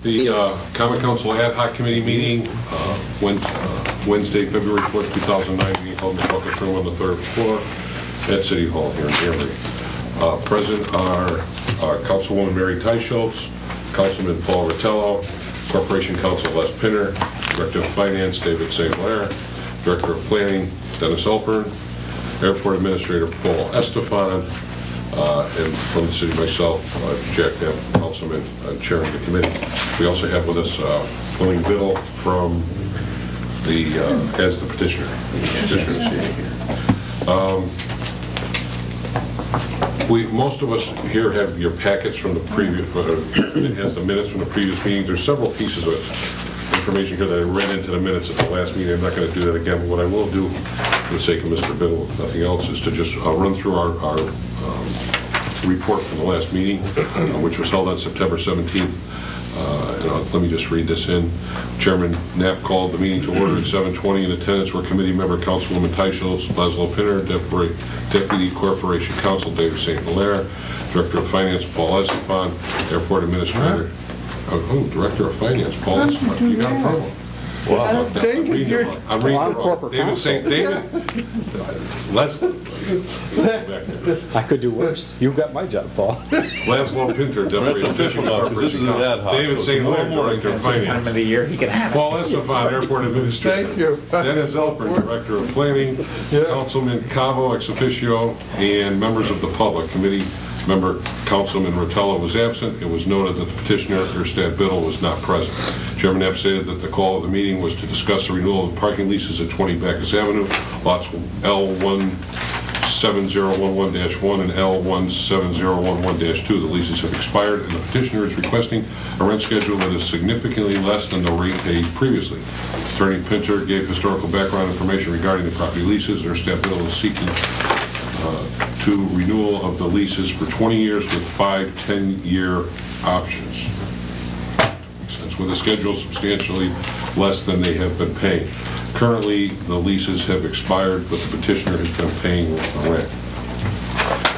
The Common Council Ad Hoc Committee meeting Wednesday, February 4th, 2009, being held in the caucus room on the 3rd floor at City Hall here in Danbury. Present are Councilwoman Mary Teicholz, Councilman Paul Rottello, Corporation Counsel Les Pinner, Director of Finance David St. Hilaire, Director of Planning Dennis Alpern, Airport Administrator Paul Estefan, and from the city myself, Jack Knapp, Councilman, chairing the committee. We also have with us William Biddle from the as the petitioner. Petitioner is here. Most of us here have your packets from the previous. It has the minutes from the previous meetings. There's several pieces of information here that I read into the minutes at the last meeting. I'm not going to do that again. But what I will do, for the sake of Mr. Biddle, if nothing else, is to just run through our report from the last meeting, which was held on September 17th. Let me just read this in. Chairman Knapp called the meeting to order at 7:20. In attendance were committee member Councilwoman Teicholz, Laszlo Pinner, Deputy Corporation Counsel David St. Hilaire, Director of Finance Paul Estefan, Airport Administrator, Director of Finance Paul Estefan. You got a problem? Well, I'm reading David St. David. Leslie. I could do worse. You've got my job, Paul. Laszlo Pinter, Deputy. That's official now, because this is an ad hoc. David St. Hilaire, Director of Finance. Time of the year he can have Paul Estefan, Airport Administrator. Thank you. Dennis Alpern, Director of Planning. Councilman Cavo, ex officio, and members of the public. Committee member Councilman Rottello was absent. It was noted that the petitioner, Erstad Biddle, was not present. Chairman Knapp stated that the call of the meeting was to discuss the renewal of the parking leases at 20 Bacchus Avenue, lots L17011-1 and L17011-2. The leases have expired, and the petitioner is requesting a rent schedule that is significantly less than the rate paid previously. Attorney Pinter gave historical background information regarding the property leases. Erstad Biddle is seeking to renewal of the leases for 20 years with 5 10-year options. Makes sense. With a schedule substantially less than they have been paying. Currently, the leases have expired, but the petitioner has been paying the rent.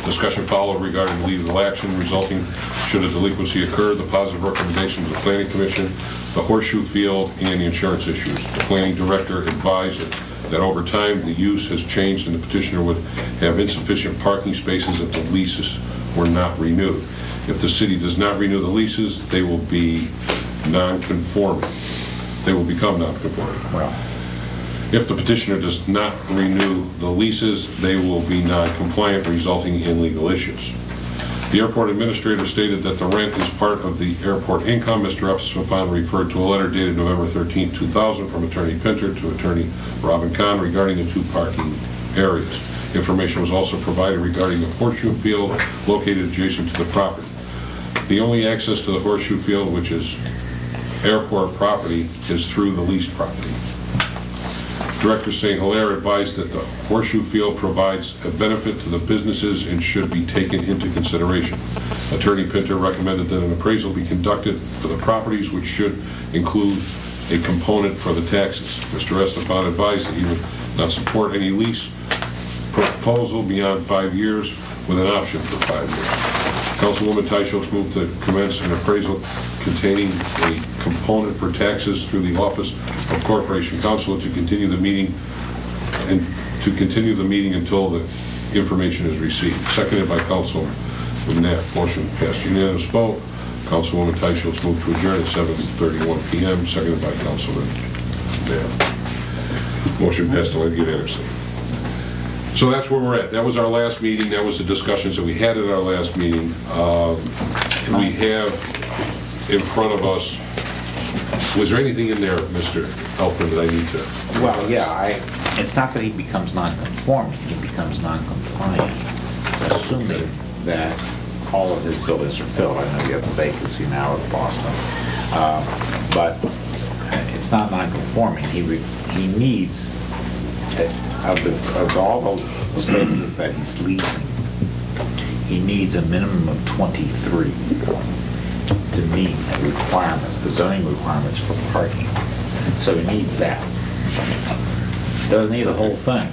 Discussion followed regarding legal action resulting should a delinquency occur, the positive recommendations of the Planning Commission, the horseshoe field, and the insurance issues. The Planning Director advised that over time the use has changed and the petitioner would have insufficient parking spaces if the leases were not renewed. If the city does not renew the leases, they will be non-conforming. They will become non-conforming. Well, if the petitioner does not renew the leases, they will be non-compliant, resulting in legal issues. The airport administrator stated that the rent is part of the airport income. Mr. Estefan referred to a letter dated November 13, 2000 from Attorney Pinter to Attorney Robin Kahn regarding the 2 parking areas. Information was also provided regarding the horseshoe field located adjacent to the property. The only access to the horseshoe field, which is airport property, is through the leased property. Director St. Hilaire advised that the horseshoe field provides a benefit to the businesses and should be taken into consideration. Attorney Pinter recommended that an appraisal be conducted for the properties, which should include a component for the taxes. Mr. Estefan advised that he would not support any lease proposal beyond 5 years with an option for 5 years. Councilwoman Teicholz moved to commence an appraisal containing a component for taxes through the Office of Corporation Counsel to continue the meeting until the information is received. Seconded by Councilman Knapp. Motion passed unanimous vote. Councilwoman Teicholz moved to adjourn at 7:31 p.m. Seconded by Councilman Knapp. Motion passed unanimously. So that's where we're at. That was our last meeting. That was the discussions that we had at our last meeting. We have in front of us, was there anything in there, Mr. Alpern, that I need to? well, yeah, it's not that he becomes non-conforming, he becomes non-compliant, assuming that all of his buildings are filled. I know you have a vacancy now at Boston, but it's not non-conforming. He needs, of all the spaces that he's leasing, he needs a minimum of 23 to meet the requirements, the zoning requirements for parking. So he needs that. Doesn't need the whole thing,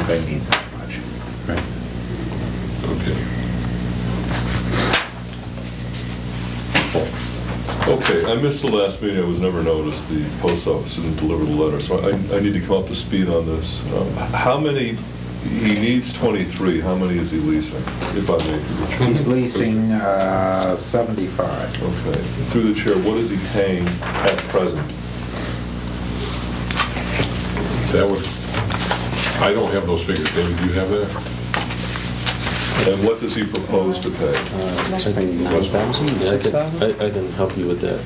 but he needs that much. Right. Okay. Okay, I missed the last meeting, I was never noticed, the post office didn't deliver the letter, so I need to come up to speed on this. How many, he needs 23, how many is he leasing, if I may? He's leasing 75. Okay, through the chair, what is he paying at present? That would, I don't have those figures. David, do you have that? And what does he propose to pay? I think 9,000, 6,000? I can help you with that,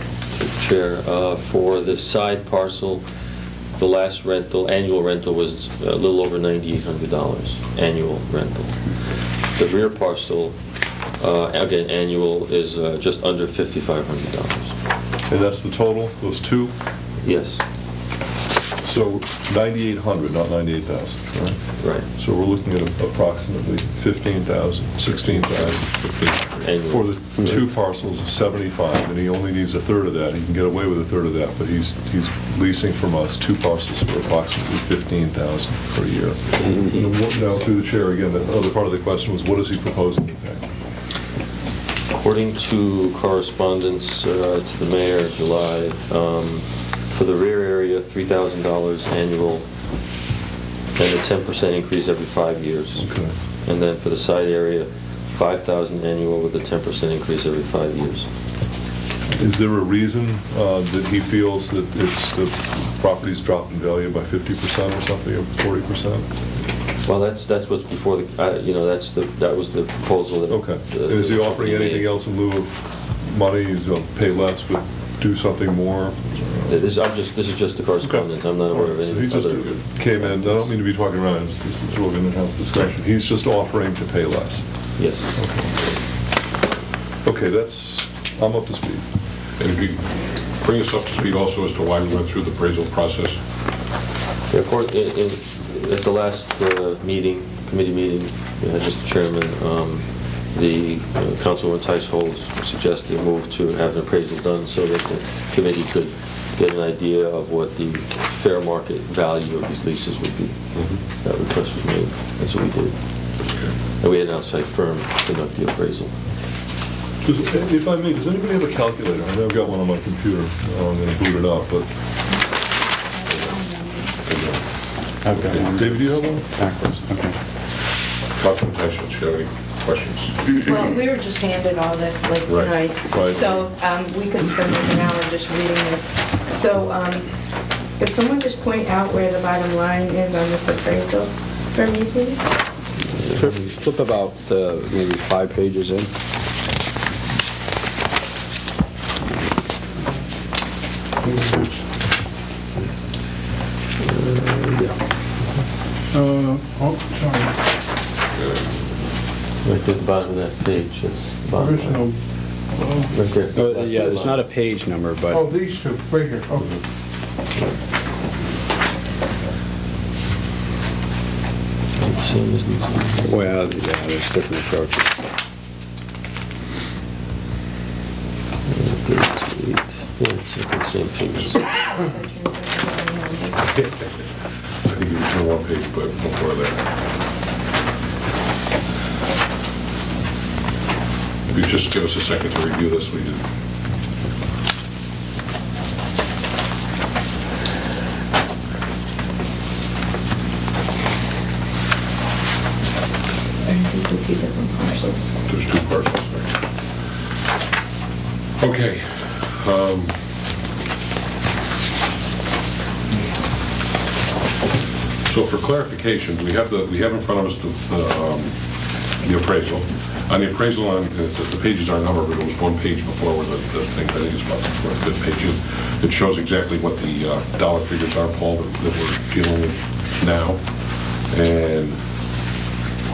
Chair. For the side parcel, the last rental, annual rental was a little over $9,800, annual rental. The rear parcel, again, annual is just under $5,500. And that's the total, those two? Yes, So 9,800, not 98,000, right? right, So we're looking at approximately 15,000, 16,000 for annual. the two parcels of 75, and he only needs a third of that. He can get away with a third of that, but he's leasing from us two parcels for approximately 15,000 per year. Now, through the chair again, the other part of the question was, what is he proposing to pay? According to correspondence to the mayor in July, for the rear area, $3,000 annual, and a 10% increase every 5 years. Okay. And then for the side area, $5,000 annual with a 10% increase every 5 years. Is there a reason that he feels that it's the property's dropped in value by 50% or something, or 40%? Well, that's what's before the, that was the proposal that. Okay. And is he offering anything else in lieu of money? He's going to pay less, but do something more? This is just the correspondence. I'm not aware of So any he just other. came in, I don't mean to be talking around, this is sort of an in-house discussion. He's just offering to pay less. Yes. Okay, I'm up to speed. And if you bring us up to speed also as to why we went through the appraisal process. Yeah, at the last meeting, committee meeting, Mr. Chairman, the Councilwoman Ticehold suggested a move to have an appraisal done so that the committee could get an idea of what the fair market value of these leases would be. That request was made. That's what we did. And we had an outside firm conduct the appraisal. If I may, does anybody have a calculator? I know I've got one on my computer. I'm going to boot it up, but... Okay. David, do you have one? Backwards, okay. Councilman Tyson, do you have any questions? Well, we were just handed all this like Right. tonight, Right. so we could spend like an hour just reading this. So could someone just point out where the bottom line is on this appraisal for me, please? Flip about maybe 5 pages in. Sorry. Right at the bottom of that page, that's the bottom line. Original, Right there. That's Yeah, the there's not a bottom. page number, but... oh, these two, right here, okay. The same as these. Well, yeah, there's different approaches. 32.8. Yeah, it's the same figures. I think you return one page, but before that. If you just give us a second to review this, we did. These are two different parcels. There's two parcels there. Okay. So for clarification, we have in front of us the appraisal. On the appraisal, the pages are numbered, but it was one page before where the thing, I think it's about the fifth page. It shows exactly what the dollar figures are, Paul, that we're dealing with now, and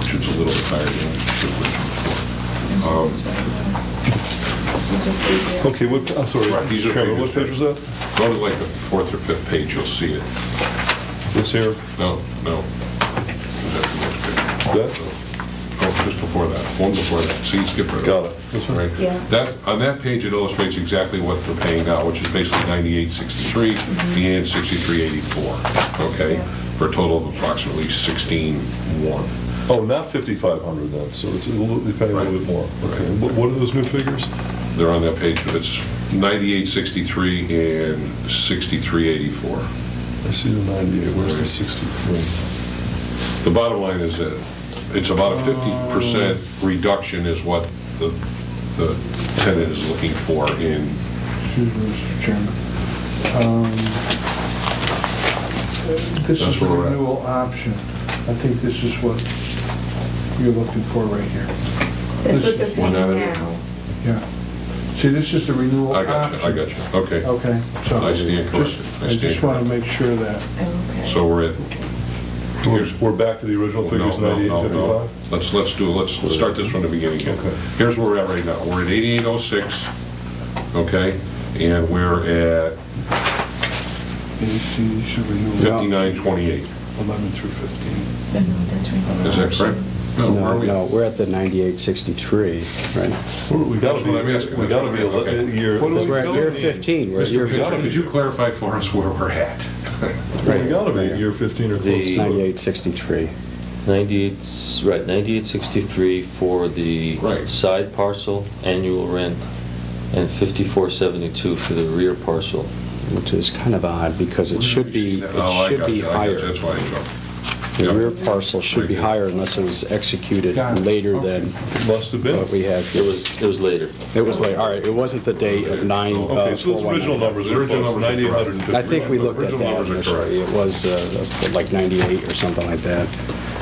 which is a little bit higher than it was before. Okay, I'm sorry. Right, these are Chairman, pages. what page was that? Go to like the fourth or fifth page, you'll see it. This here? No. Is that the next page? That? Oh, just before that, one before that. See, skip right. Got it. This one? Right. Yeah. On that page, it illustrates exactly what they're paying now, which is basically 98.63 and 63.84. Okay, Yeah. for a total of approximately 16.1. Oh, not 5,500 then, so it's a little, they're paying a little bit more. Okay, what are those new figures? They're on that page, but it's 9863 and 6384. I see the 98, where's the 63? The bottom line is that it's about a 50% reduction is what the tenant is looking for in. Excuse me, Mr. Chairman. This That's is the where we're at. renewal option. I think this is what you're looking for right here. That's what they're We're not paying in it. now. Yeah. See, this is the renewal I option. got you, okay. Okay, so. I stand corrected. I just want to make sure that, Okay. So we're at, here's, We're back to the original figures, 98.55? Let's start this from the beginning again. Okay. Here's where we're at right now. We're at 8806, okay? And we're at see, these are renewal. 5928. 11 through 15. No, that's right. Is that correct? No, where are we? No, we're at the 9863, right? We gotta That's what I'm asking. We gotta be a Okay. year. What do we We're at year 15. We're at year Mr. Pinto, 15. could you clarify for us where we're at? We gotta be at year 15 or close The- to it. 9863. 98, right, 9863 for the Right. side parcel annual rent, and 5472 for the rear parcel. Which is kind of odd because it should be, Oh, I it should got be you, I got you. higher. That's why I jumped. The Yep. rear parcel should be Right there. higher unless it was executed Got it. later than Must have been. what we have It here. was later. It was like, all right, it wasn't the date of 9. Okay, so those original numbers The are original close, numbers are correct. 9,850. I think we looked at Original that numbers are initially. It was like 98 or something like that.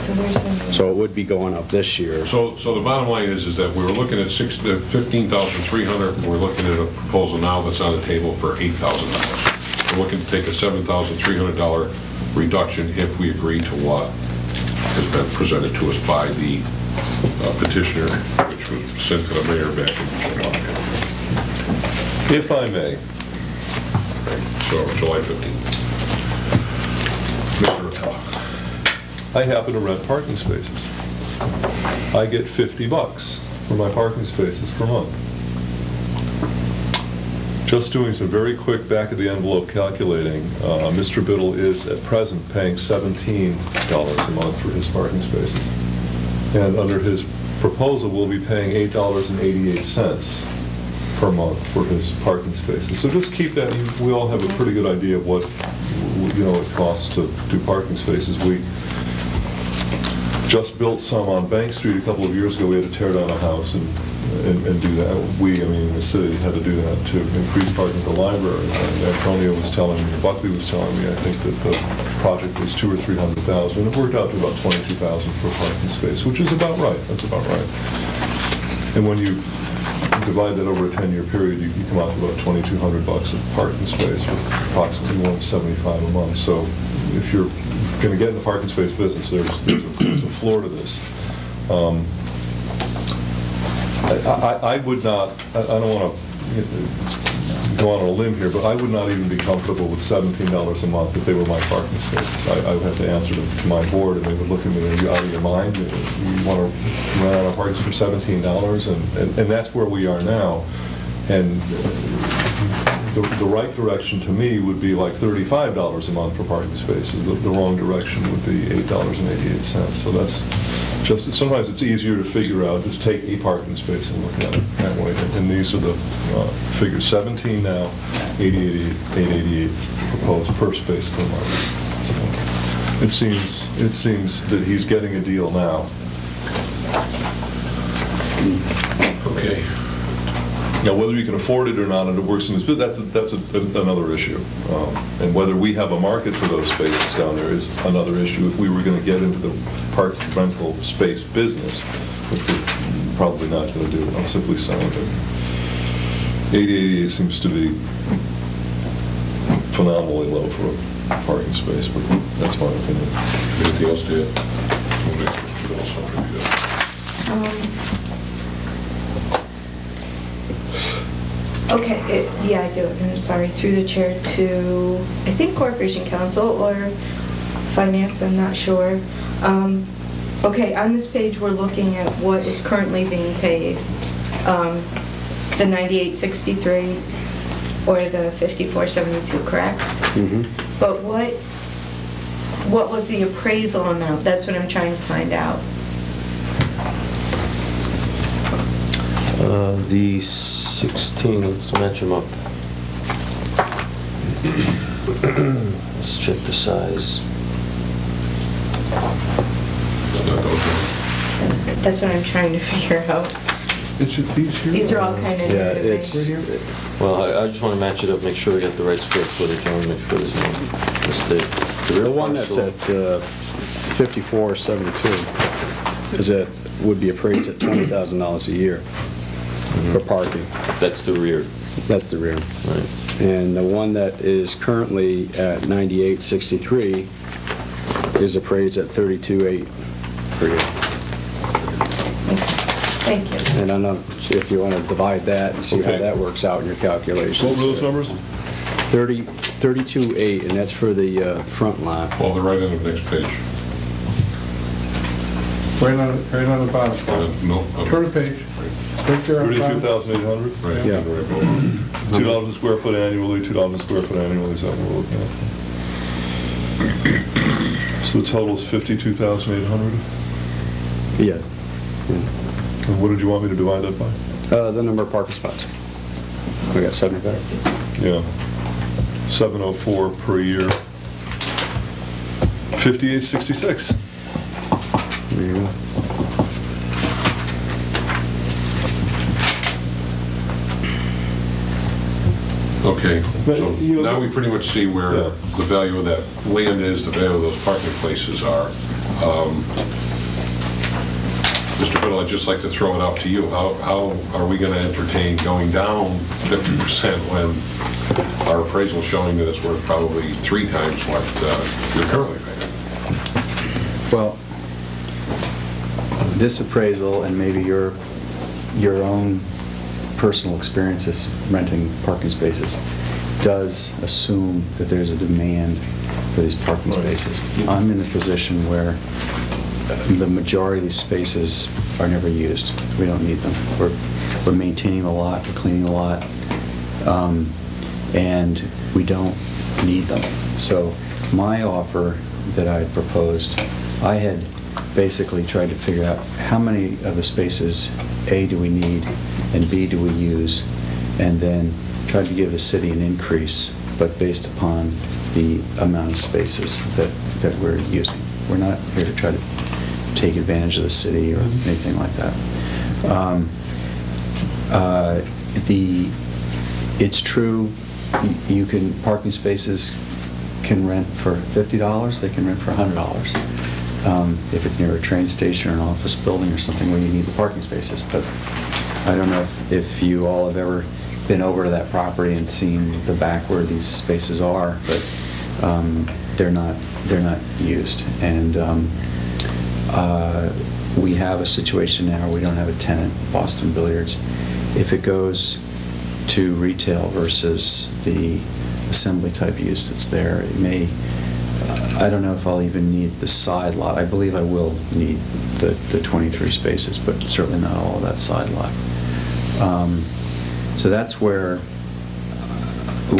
So where's the... So it would be going up this year. So the bottom line is that we were looking at 15,300, and we're looking at a proposal now that's on the table for $8,000. We're looking to take a $7,300 reduction if we agree to what has been presented to us by the petitioner, which was sent to the mayor back in July. If I may, So July 15th. Mr. Attala. I happen to rent parking spaces. I get $50 for my parking spaces per month. Just doing some very quick back-of-the-envelope calculating, Mr. Biddle is at present paying $17 a month for his parking spaces. And under his proposal, we'll be paying $8.88 per month for his parking spaces. So just keep that, we all have a pretty good idea of what, it costs to do parking spaces. We just built some on Bank Street a couple of years ago. We had to tear down a house and do that. The city had to do that to increase parking at the library. And Antonio was telling me, Buckley was telling me, I think that the project was $200,000 or $300,000, and it worked out to about $22,000 for a parking space, which is about right. That's about right. And when you divide that over a 10-year period, you come out to about $2,200 a parking space, with approximately $175 a month. So if you're going to get in the parking space business, there's a floor to this. I would not, I don't want to go on a limb here, but I would not even be comfortable with $17 a month if they were my parking spaces. I would have to answer to my board, and they would look at me, are you out of your mind? You want to rent out our parking for $17? And that's where we are now. And the right direction to me would be like $35 a month for parking spaces. The wrong direction would be $8.88. So that's just, sometimes it's easier to figure out, just take a parking space and look at it that way. And these are the figures, 17 now, 888 proposed per space per month. So it seems that he's getting a deal now. Okay. Now, whether you can afford it or not, and it works in his business, that's another issue. And whether we have a market for those spaces down there is another issue. If we were going to get into the park rental space business, which we're probably not going to do, I'm simply saying that 888 seems to be phenomenally low for a parking space, but that's my opinion. Anything else to add? Okay, yeah, I do. I'm sorry, through the chair to, I think Corporation Counsel or Finance, I'm not sure. Okay, on this page, we're looking at what is currently being paid. The 9863 or the 5472, correct? Mhm. But what was the appraisal amount? That's what I'm trying to find out. The 16, let's match them up. Let's check the size. It's not those. That's what I'm trying to figure out. Is it these here? These are all kind of new Yeah, to me. it's, Well, I just want to match it up, make sure we got the right square footage. I want to make sure there's no mistake. the one that's at 5472 is that, would be appraised at $20,000 a year for parking. That's the rear, That's the rear. right? And the one that is currently at 9863 is appraised at 32.8 per year. Thank you. And I don't know if you want to divide that and see how Okay. that works out in your calculations. What were those numbers? 32.8, and that's for the front line. Well, they're right on the next page. Right on the bottom. No. Turn the page. Right there on the bottom. 32,800? Right, Yeah. right below. $2 a square foot annually, $2 a square foot annually, is that what we're looking at? So the total's 52,800? Yeah. And what did you want me to divide that by? The number of parking spots. We got 75. Yeah. 704 per year. 5866. There you go. Okay, But, so you know, now we pretty much see where Yeah. the value of that land is, the value of those parking places are. Mr. Biddle, I'd just like to throw it out to you. How are we going to entertain going down 50% when our appraisal is showing that it's worth probably 3 times what you're currently paying? Well, this appraisal and maybe your own personal experiences renting parking spaces does assume that there's a demand for these parking Right. spaces. I'm in a position where the majority of these spaces are never used. We don't need them. We're maintaining a lot, we're cleaning a lot, and we don't need them. So my offer that I proposed, I had basically tried to figure out how many of the spaces, A, do we need, and B, do we use, and then tried to give the city an increase, but based upon the amount of spaces that we're using. We're not here to try to take advantage of the city or anything like that. It's true, you can, parking spaces can rent for $50, they can rent for $100. If it's near a train station or an office building or something where you need the parking spaces. But I don't know if you all have ever been over to that property and seen the back where these spaces are, but they're not used. And we have a situation now where we don't have a tenant, Boston Billiards. If it goes to retail versus the assembly type use that's there, it may, I don't know if I'll even need the side lot. I believe I will need the 23 spaces, but certainly not all of that side lot. So that's where,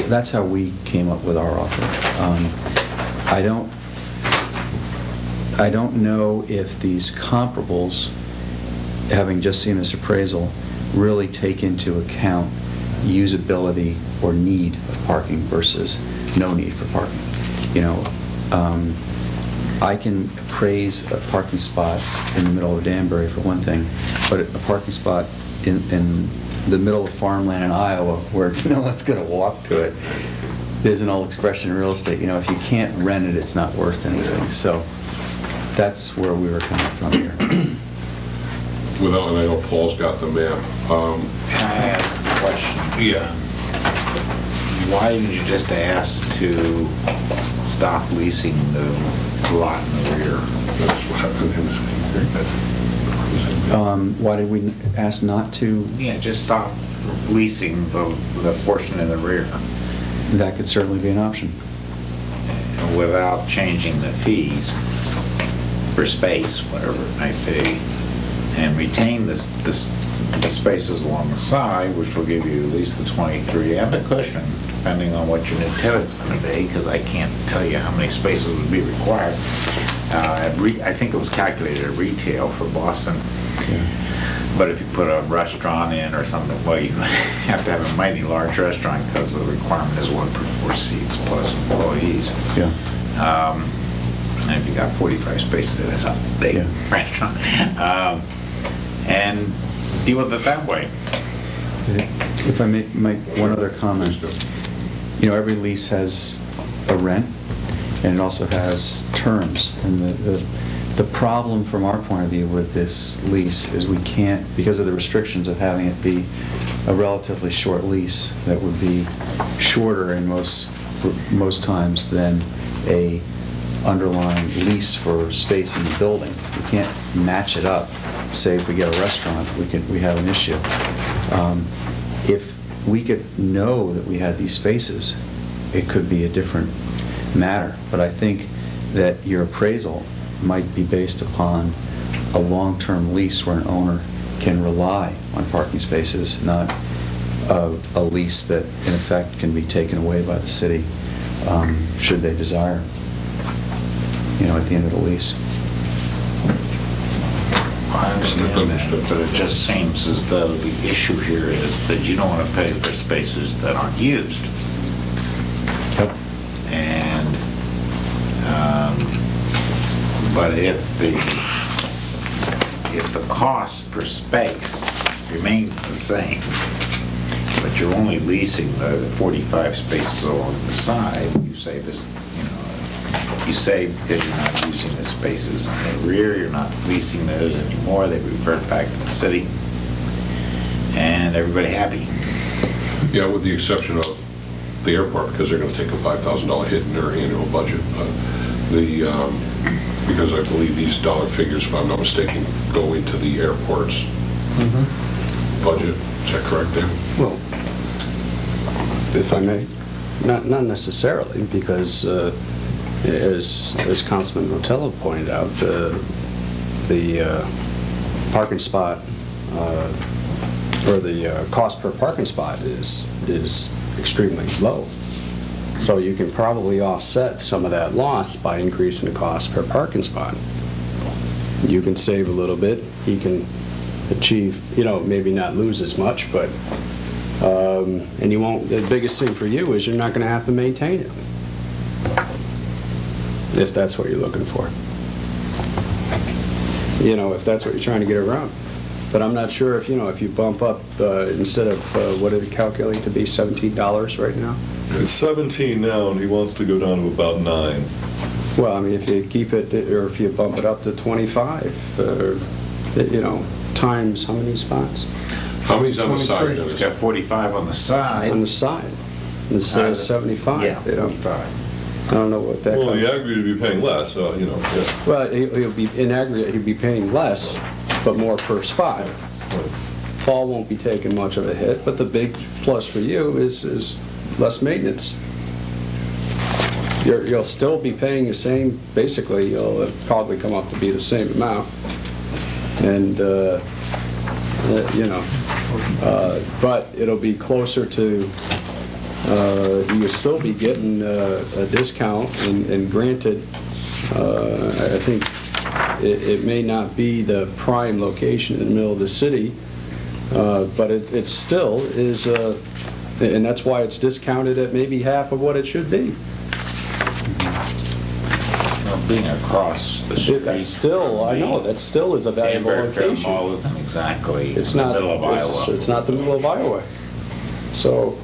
that's how we came up with our offer. I don't know if these comparables, having just seen this appraisal, really take into account usability or need of parking versus no need for parking. You know, I can appraise a parking spot in the middle of Danbury for one thing, but a parking spot in the middle of farmland in Iowa where no one's going to walk to it. There's an old expression in real estate, you know, if you can't rent it, it's not worth anything. So that's where we were coming from here. Without, and I know Paul's got the map. Can I ask a question? Yeah. Why didn't you just ask to stop leasing the lot in the rear? That's what I was going to say. Why did we ask not to? Yeah, just stop leasing the portion in the rear That could certainly be an option. without changing the fees for space, whatever it might be, and retain the spaces along the side, which will give you at least the 23 and a cushion, depending on what your new tenant's going to be, because I can't tell you how many spaces would be required. I think it was calculated at retail for Boston. But if you put a restaurant in or something, well, you have to have a mighty large restaurant because the requirement is 1 per 4 seats plus employees. Yeah. And if you got 45 spaces, that's a big Yeah. restaurant. And deal with it that way. If I may make one other comment. Please do. You know, every lease has a rent, and it also has terms. And the problem from our point of view with this lease is we can't, because of the restrictions of having it be a relatively short lease that would be shorter in most times than a underlying lease for space in the building. We can't match it up. Say if we get a restaurant, we have an issue. If we could know that we had these spaces, it could be a different matter. But I think that your appraisal might be based upon a long-term lease where an owner can rely on parking spaces, not a lease that in effect can be taken away by the city should they desire, you know, at the end of the lease. I understand that, Understood. but it just seems as though the issue here is that you don't want to pay for spaces that aren't used. Yep. And, but if the cost per space remains the same, but you're only leasing the 45 spaces along the side, you say this, you save because you're not using the spaces on the rear, you're not leasing those anymore, they revert back to the city, and everybody happy. Yeah, with the exception of the airport, because they're going to take a $5,000 hit in their annual budget. Because I believe these dollar figures, if I'm not mistaken, go into the airport's budget. Is that correct, David? Well, if I may, not necessarily, because as Councilman Rotella pointed out, the parking spot or the cost per parking spot is extremely low. So you can probably offset some of that loss by increasing the cost per parking spot. You can save a little bit. You can achieve, maybe not lose as much, but and you won't. The biggest thing for you is you're not going to have to maintain it, if that's what you're looking for. If that's what you're trying to get around. But I'm not sure if you bump up instead of what did it calculate to be, $17 right now? It's 17 now, and he wants to go down to about 9. Well, I mean, if you keep it, or if you bump it up to 25, times how many spots? How many's on the side? It's got 45 on the side. On the side. Instead of 75. Yeah, they don't- 45. I don't know what that Well, comes. the aggregate would be paying less, yeah. Well, he'll be, in aggregate, he'll be paying less, but more per spot. Paul won't be taking much of a hit, but the big plus for you is less maintenance. You'll still be paying the same, basically, it'll probably come up to be the same amount. And, but it'll be closer to, you'll still be getting a discount, and granted, I think it may not be the prime location in the middle of the city, but it still is, and that's why it's discounted at maybe half of what it should be. Being across the street. That's still, I know, that still is a valuable Danbury Fair location. Mall isn't exactly in It's the not, middle of Iowa. it's not the middle of Iowa. So,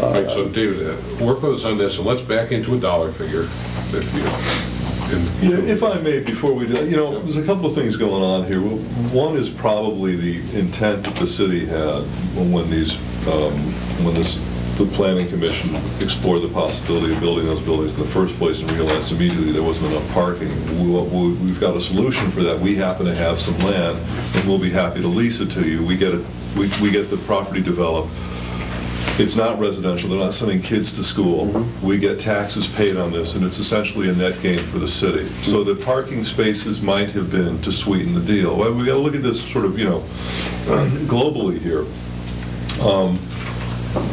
All right, so David, work with us on this, and let's back into a dollar figure, if you... Yeah, if I may, before we do, there's a couple of things going on here. Well, one is probably the intent that the city had when the planning commission explored the possibility of building those buildings in the first place and realized immediately there wasn't enough parking. We've got a solution for that. We happen to have some land, and we'll be happy to lease it to you. We get the property developed. It's not residential. They're not sending kids to school. We get taxes paid on this, and it's essentially a net gain for the city. So the parking spaces might have been to sweeten the deal. Well, we got to look at this sort of, globally here.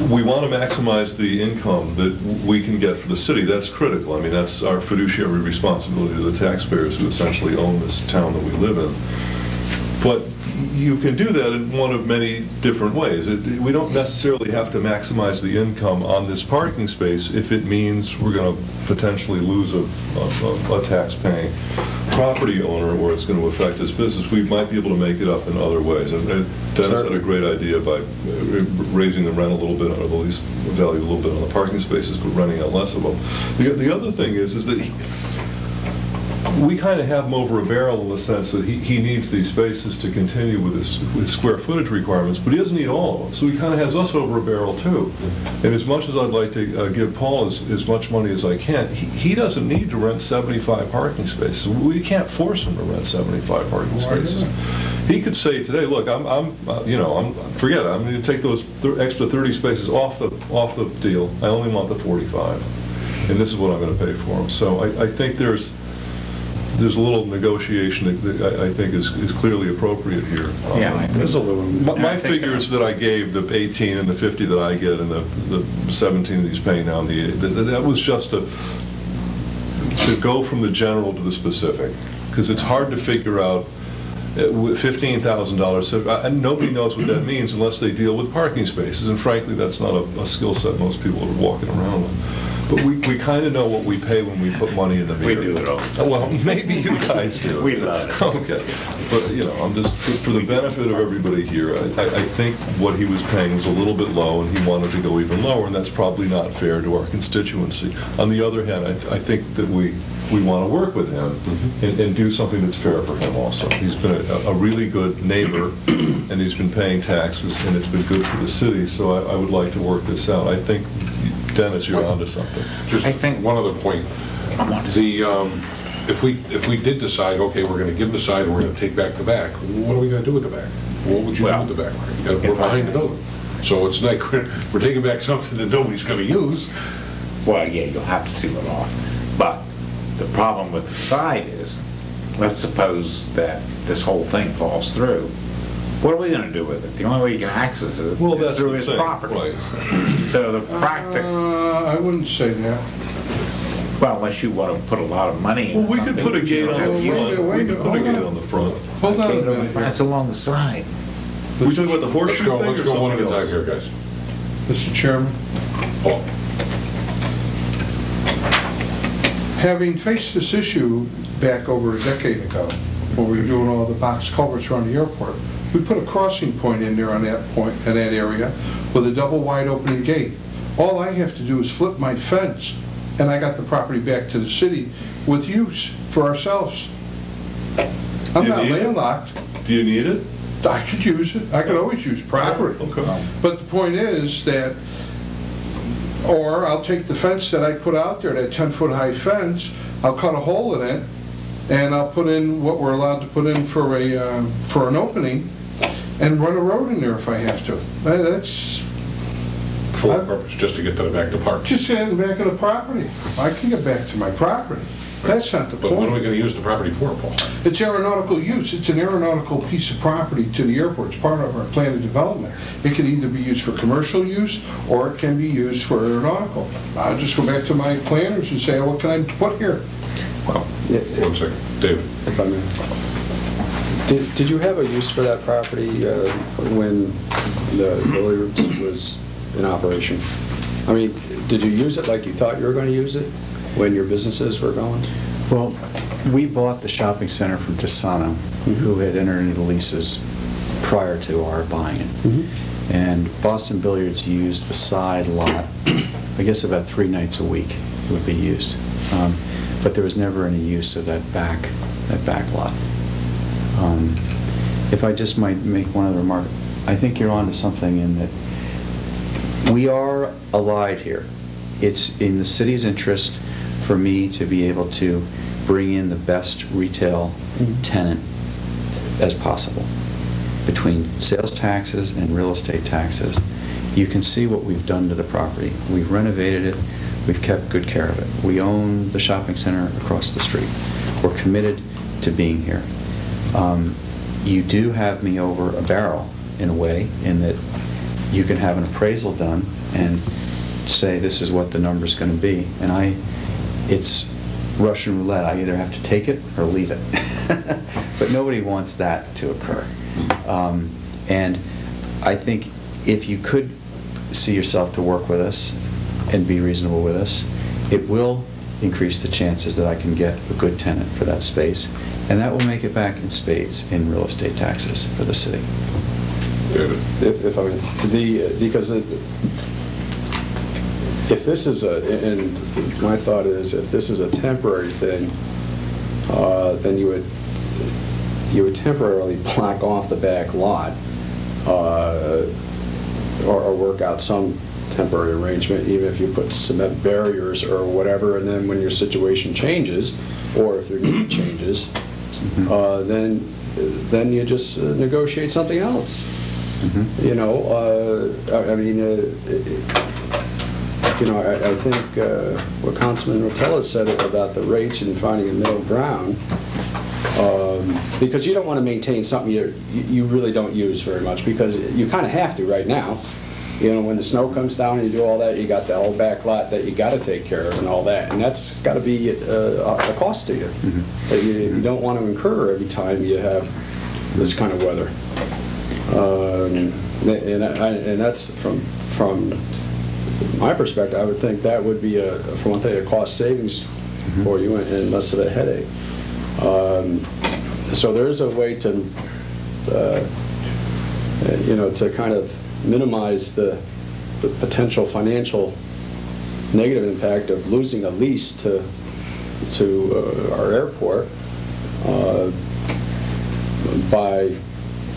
We want to maximize the income that we can get for the city. That's critical. I mean, that's our fiduciary responsibility to the taxpayers who essentially own this town that we live in. But you can do that in one of many different ways. We don't necessarily have to maximize the income on this parking space if it means we're going to potentially lose a tax-paying property owner, or it's going to affect his business. We might be able to make it up in other ways. And Dennis had a great idea by raising the rent a little bit, or the lease value a little bit on the parking spaces, but renting out less of them. The other thing is that we kind of have him over a barrel in the sense that he needs these spaces to continue with his square footage requirements, but he doesn't need all of them. So he kind of has us over a barrel too. And as much as I'd like to give Paul as much money as I can, he doesn't need to rent 75 parking spaces. We can't force him to rent 75 parking spaces. He could say today, look, forget it. I'm going to take those extra 30 spaces off the deal. I only want the 45, and this is what I'm going to pay for them. So I think there's a little negotiation that I think is clearly appropriate here. Yeah, There's a little. My figures that I gave, the 18 and the 50 that I get, and the 17 that he's paying now, that was just to go from the general to the specific, because it's hard to figure out. $15,000, and nobody knows what that means unless they deal with parking spaces, and frankly that's not a skill set most people are walking around with. But we kind of know what we pay when we put money in the meter. We do it all. Well, maybe you guys do. We love it. Okay. But, I'm just, for the benefit of everybody here, I think what he was paying was a little bit low, and he wanted to go even lower, and that's probably not fair to our constituency. On the other hand, I think that we want to work with him and do something that's fair for him also. He's been a really good neighbor, and he's been paying taxes, and it's been good for the city, so I would like to work this out. I think, Dennis, you're onto something. Just I think one other point. If we did decide, okay, we're going to give the side and we're going to take back the back, what are we going to do with the back? What would you do with the back? We're behind the building. So it's like we're taking back something that nobody's going to use. Well, yeah, you'll have to seal it off. But the problem with the side is, let's suppose that this whole thing falls through. What are we going to do with it? The only way you can access it is through his property. Right. So the practical... I wouldn't say that. Well, unless you want to put a lot of money in Well, we could put a gate on the front. We could put a gate on the front. Hold on a minute here. That's along the side. We talking about the horseshoe thing or Let's go one at a something time else? here, guys. Mr. Chairman, Paul. having faced this issue back over a decade ago, when we were doing all the box culverts around the airport, we put a crossing point in there on that point, in that area, with a double wide opening gate. All I have to do is flip my fence, and I got the property back to the city with use for ourselves. I'm You not need it? landlocked. Do you need it? I could use it. I could always use property. Okay. But the point is that, or I'll take the fence that I put out there, that 10-foot high fence, I'll cut a hole in it, and I'll put in what we're allowed to put in for an opening, and run a road in there if I have to. That's For what purpose? Just to get to the back of the park? just in the back of the property. I can get back to my property. That's not the But what are we point. going to use the property for, Paul? It's aeronautical use. It's an aeronautical piece of property to the airport. It's part of our plan of development. It can either be used for commercial use, or it can be used for aeronautical. I'll just go back to my planners and say, what can I put here? Well, one second. David. If I may. Did you have a use for that property when the billiards was in operation? I mean, did you use it like you thought you were going to use it when your businesses were going? Well, we bought the shopping center from Tisano, who had entered into the leases prior to our buying it. And Boston Billiards used the side lot, I guess about 3 nights a week it would be used. But there was never any use of that back lot. If I just might make one other remark, I think you're onto something in that we are allied here. It's in the city's interest for me to be able to bring in the best retail tenant as possible. Between sales taxes and real estate taxes, you can see what we've done to the property. We've renovated it. We've kept good care of it. We own the shopping center across the street. We're committed to being here. You do have me over a barrel in a way, in that you can have an appraisal done and say this is what the number's going to be. And it's Russian roulette. I either have to take it or leave it. But nobody wants that to occur. And I think if you could see yourself to work with us and be reasonable with us, it will increase the chances that I can get a good tenant for that space, and that will make it back in spades in real estate taxes for the city. David? If I may, because if this is and my thought is, if this is a temporary thing, then you would temporarily block off the back lot, or work out some temporary arrangement, even if you put cement barriers or whatever, and then when your situation changes, or if your need changes, then you just negotiate something else. You know, I mean, you know, I think what Councilman Rotella said about the rates and finding a middle ground, because you don't want to maintain something you really don't use very much, because you kind of have to right now. You know, when the snow comes down and you do all that, you got the whole back lot that you got to take care of and all that, and that's got to be a cost to you that you don't want to incur every time you have this kind of weather. And that's from my perspective, I would think that would be for one thing, a cost savings for you and less of a headache. So there is a way to, you know, to kind of minimize the potential financial negative impact of losing a lease to our airport by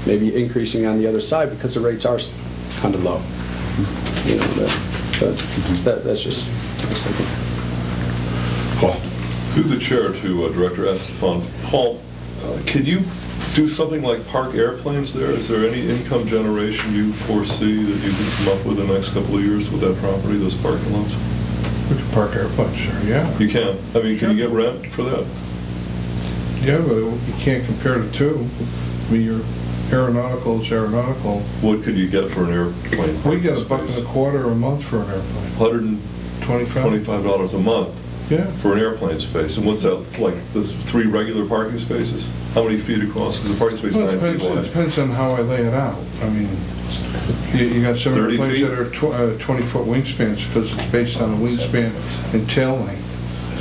maybe increasing on the other side, because the rates are kind of low. You know, that's just what I was thinking. Paul? Through the chair to Director Estefan. Paul, can you do something like park airplanes there? Is there any income generation you foresee that you can come up with in the next couple of years with that property, those parking lots? We can park airplanes, sure, yeah. You can? I mean, can you get rent for that? Yeah, but you can't compare the two. I mean, your aeronautical is aeronautical. What could you get for an airplane? We get $1.25 a month for an airplane. $125 a month? Yeah. For an airplane space. And what's that, like the 3 regular parking spaces? How many feet across? Because the parking space is 9 feet It wide. depends on how I lay it out. I mean, you got some 30 airplanes feet? that are 20-foot wingspans, because it's based on a wingspan and tail length.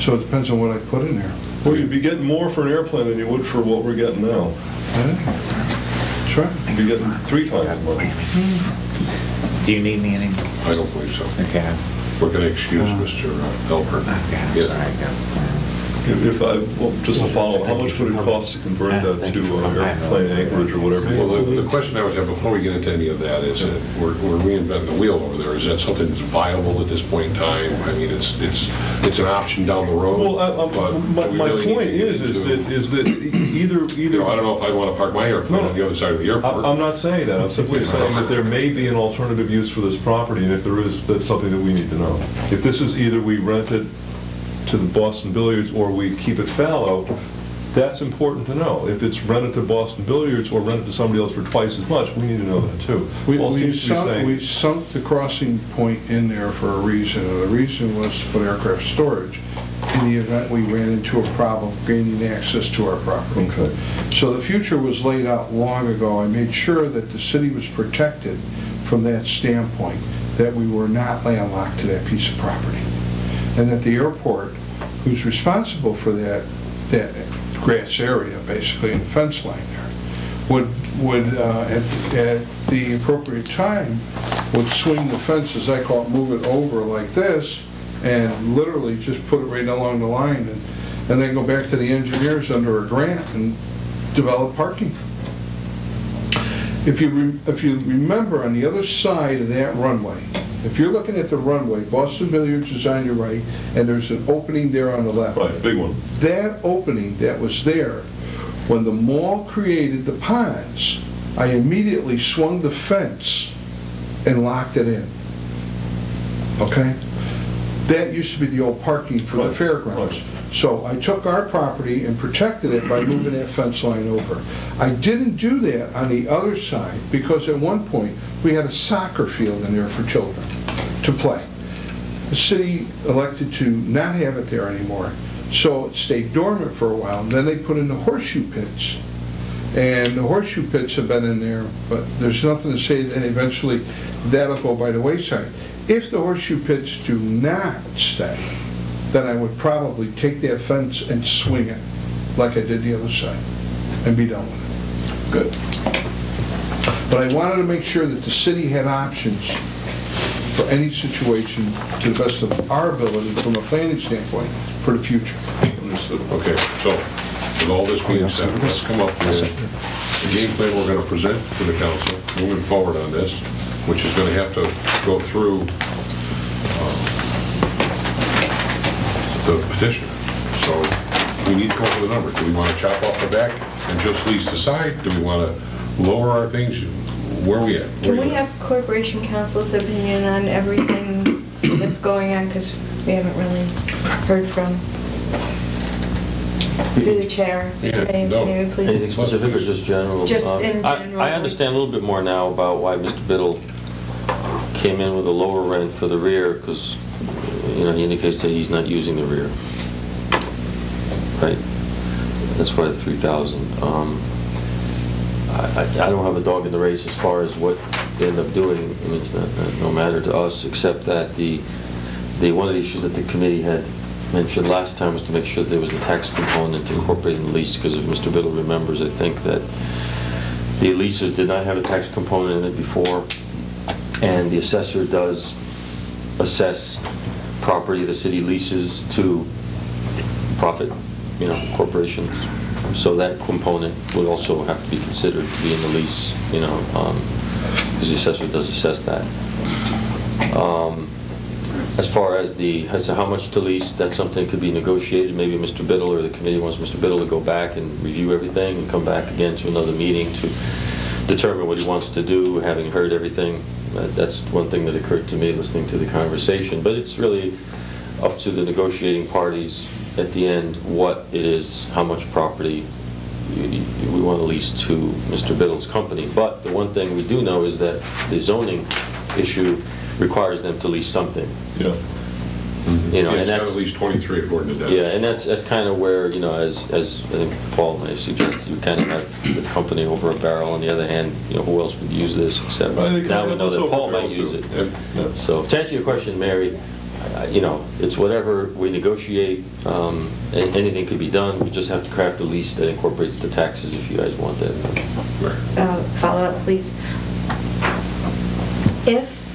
So it depends on what I put in there. Well, you'd be getting more for an airplane than you would for what we're getting now. That's right. You'd be getting 3 times as much. Do you need me anymore? I don't believe so. Okay. We're going to excuse Mr. Elper. Okay, Yes. sorry, I got Well, just to follow, how much would it cost to convert that to airplane anchorage or whatever? Well, the question I would have before we get into any of that is that we're reinventing the wheel over there. Is that something that's viable at this point in time? I mean, it's an option down the road. Well, but my really need point to get is that you know, I don't know if I'd want to park my airplane on the other side of the airport. I'm not saying that. I'm simply saying that there may be an alternative use for this property, and if there is, that's something that we need to know. If this is either we rent it to the Boston Billiards or we keep it fallow, that's important to know. If it's rented to Boston Billiards or rented to somebody else for twice as much, we need to know that too. We sunk the crossing point in there for a reason, and the reason was to put aircraft storage in the event we ran into a problem gaining access to our property. Okay. So the future was laid out long ago. I made sure that the city was protected from that standpoint, that we were not landlocked to that piece of property, and that the airport, who's responsible for that grass area, basically, and the fence line there, would at the appropriate time, would swing the fence, as I call it, move it over like this, and literally just put it right along the line, and then go back to the engineers under a grant and develop parking. If you remember, on the other side of that runway, if you're looking at the runway, Boston Billiards is on your right, and there's an opening there on the left. Right, big one. That opening that was there, when the mall created the ponds, I immediately swung the fence and locked it in. Okay? That used to be the old parking for the fairgrounds. Right. So I took our property and protected it by moving that fence line over. I didn't do that on the other side because at one point we had a soccer field in there for children to play. The city elected to not have it there anymore. So it stayed dormant for a while, and then they put in the horseshoe pits. And the horseshoe pits have been in there, but there's nothing to say that eventually that'll go by the wayside. If the horseshoe pits do not stay, then I would probably take that fence and swing it like I did the other side and be done with it. Good. But I wanted to make sure that the city had options for any situation to the best of our ability from a planning standpoint for the future. Understood. Okay, so with all this being said, let's come up with the game plan we're going to present to the council moving forward on this, which is going to have to go through the petitioner. So we need to come up with a number. Do we want to chop off the back and just lease the side? Do we want to lower our things? Where are we at? Can we ask Corporation Council's opinion on everything that's going on, because we haven't really heard from, through the chair? Yeah, Maybe please. Anything specific or just general? Just in general. I understand a little bit more now about why Mr. Biddle came in with a lower rent for the rear, because, he indicates that he's not using the rear. Right? That's why the 3,000. I don't have a dog in the race as far as what they end up doing. I mean, it's no matter to us, except that one of the issues that the committee had mentioned last time was to make sure that there was a tax component incorporated in the lease, because if Mr. Biddle remembers, I think that the leases did not have a tax component in it before, and the assessor does assess property the city leases to profit, corporations. So that component would also have to be considered to be in the lease, because the assessor does assess that. As far as how much to lease, that's something that could be negotiated. Maybe Mr. Biddle or the committee wants Mr. Biddle to go back and review everything and come back again to another meeting to determine what he wants to do, having heard everything. That's one thing that occurred to me listening to the conversation. But it's really up to the negotiating parties at the end what it is, how much property we want to lease to Mr. Biddle's company. But the one thing we do know is that the zoning issue requires them to lease something. Yeah. Yeah, and it's got that's at least 23 according to Dennis. yeah, and that's kind of where as I think Paul may suggest, you kind of have the company over a barrel. On the other hand, who else would use this except now we know that Paul might use it. Yeah. So to answer your question, Mary, it's whatever we negotiate. Anything could be done. We just have to craft a lease that incorporates the taxes if you guys want that. Follow up, please. If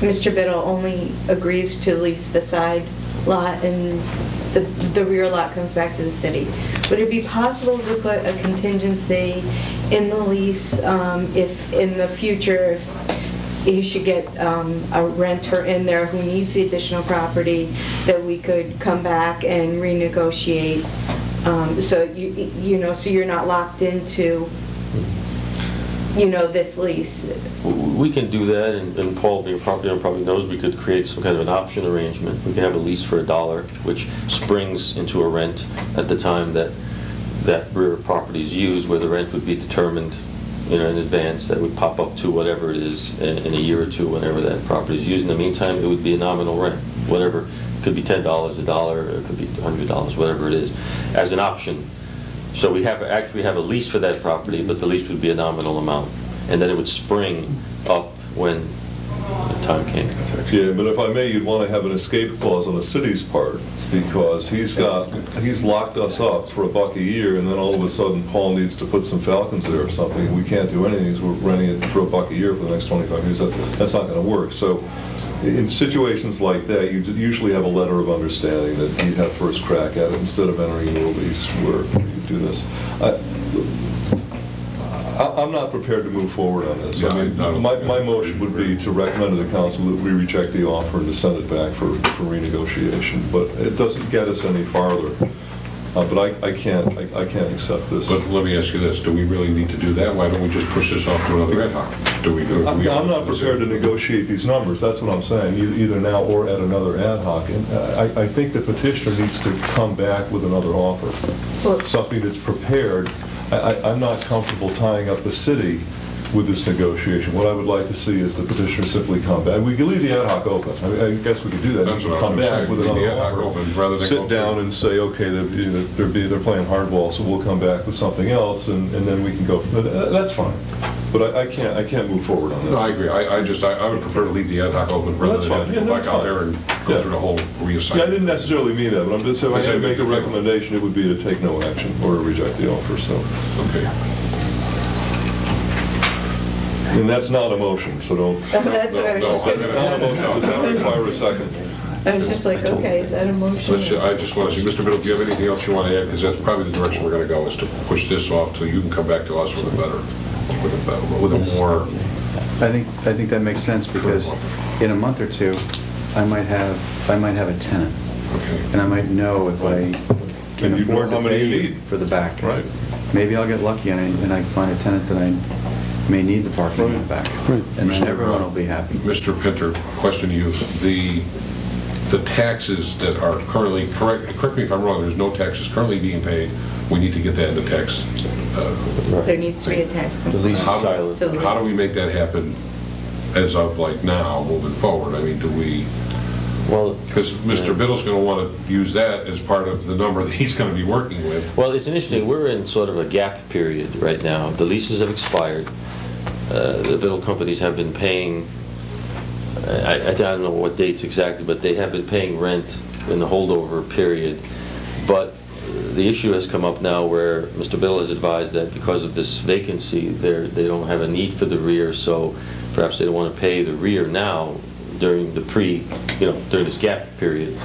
Mr. Biddle only agrees to lease the side lot and the rear lot comes back to the city, would it be possible to put a contingency in the lease if in the future if he should get a renter in there who needs the additional property, that we could come back and renegotiate, so you're not locked into this lease? We can do that, and Paul, being a property owner, probably knows we could create some kind of an option arrangement. We can have a lease for $1, which springs into a rent at the time that rear property is used, where the rent would be determined in advance. That would pop up to whatever it is in a year or two, whenever that property is used. In the meantime, it would be a nominal rent, whatever. It could be $10, $1, it could be $100, whatever it is, as an option. So we actually have a lease for that property, but the lease would be a nominal amount, and then it would spring up when the time came. Yeah, but if I may, you'd want to have an escape clause on the city's part, because he's locked us up for $1 a year, and then all of a sudden Paul needs to put some falcons there or something. We can't do anything because we're renting it for $1 a year for the next 25 years. That's not going to work. So in situations like that, you usually have a letter of understanding that you'd have first crack at it instead of entering into a lease where you do this. I'm not prepared to move forward on this. Yeah, my motion would be to recommend to the council that we reject the offer and to send it back for renegotiation. But it doesn't get us any farther. But I can't accept this. But let me ask you this, do we really need to do that? Why don't we just push this off to another ad hoc? I'm not prepared to negotiate these numbers, that's what I'm saying, either now or at another ad hoc. And I think the petitioner needs to come back with another offer, something that's prepared. I'm not comfortable tying up the city with this negotiation. What I would like to see is the petitioner simply come back. We could leave the ad hoc open. I guess we could do that. That's You what can I was come gonna back say, with leave the another ad hoc offer, open rather than go sit down through. and say, okay, they're playing hardball, so we'll come back with something else, and then we can go. That's fine. But I can't move forward on this. No, I agree. I would prefer to leave the ad hoc open rather That's than have fine. to go Yeah, back that's out fine. there and go Yeah. through the whole reassignment. Yeah, I didn't necessarily mean that, but I'm just saying, if I had to make a recommendation, it would be to take no action or to reject the offer, so. Okay. And that's not a motion, so don't. That's what I was just no, It's not a going motion, it does not require a second. I was just like, okay, is that a motion? I just want to see, Mr. Biddle, do you have anything else you want to add? Because that's probably the direction we're going to go, is to push this off till you can come back to us with a more. I think that makes sense, because in a month or two, I might have a tenant, Okay. and I might know if I can And you know afford how to many pay you need. for the back. Right. Maybe I'll get lucky and I find a tenant that I may need the parking in the back. And then Mr. everyone will be happy. Mr. Pinter, question to you. The taxes that are currently, correct me if I'm wrong, there's no taxes currently being paid. We need to get that in the tax. There needs to be a tax The lease is component. silent. to the How do we lease. make that happen as of like now, moving forward? I mean, do we, Well, because Mr. Biddle's going to want to use that as part of the number that he's going to be working with. well, it's interesting, we're in sort of a gap period right now. The leases have expired. The Biddle companies have been paying, I don't know what dates exactly, but they have been paying rent in the holdover period. But the issue has come up now where Mr. Biddle has advised that because of this vacancy, they don't have a need for the rear, so perhaps they don't want to pay the rear now during the during this gap period.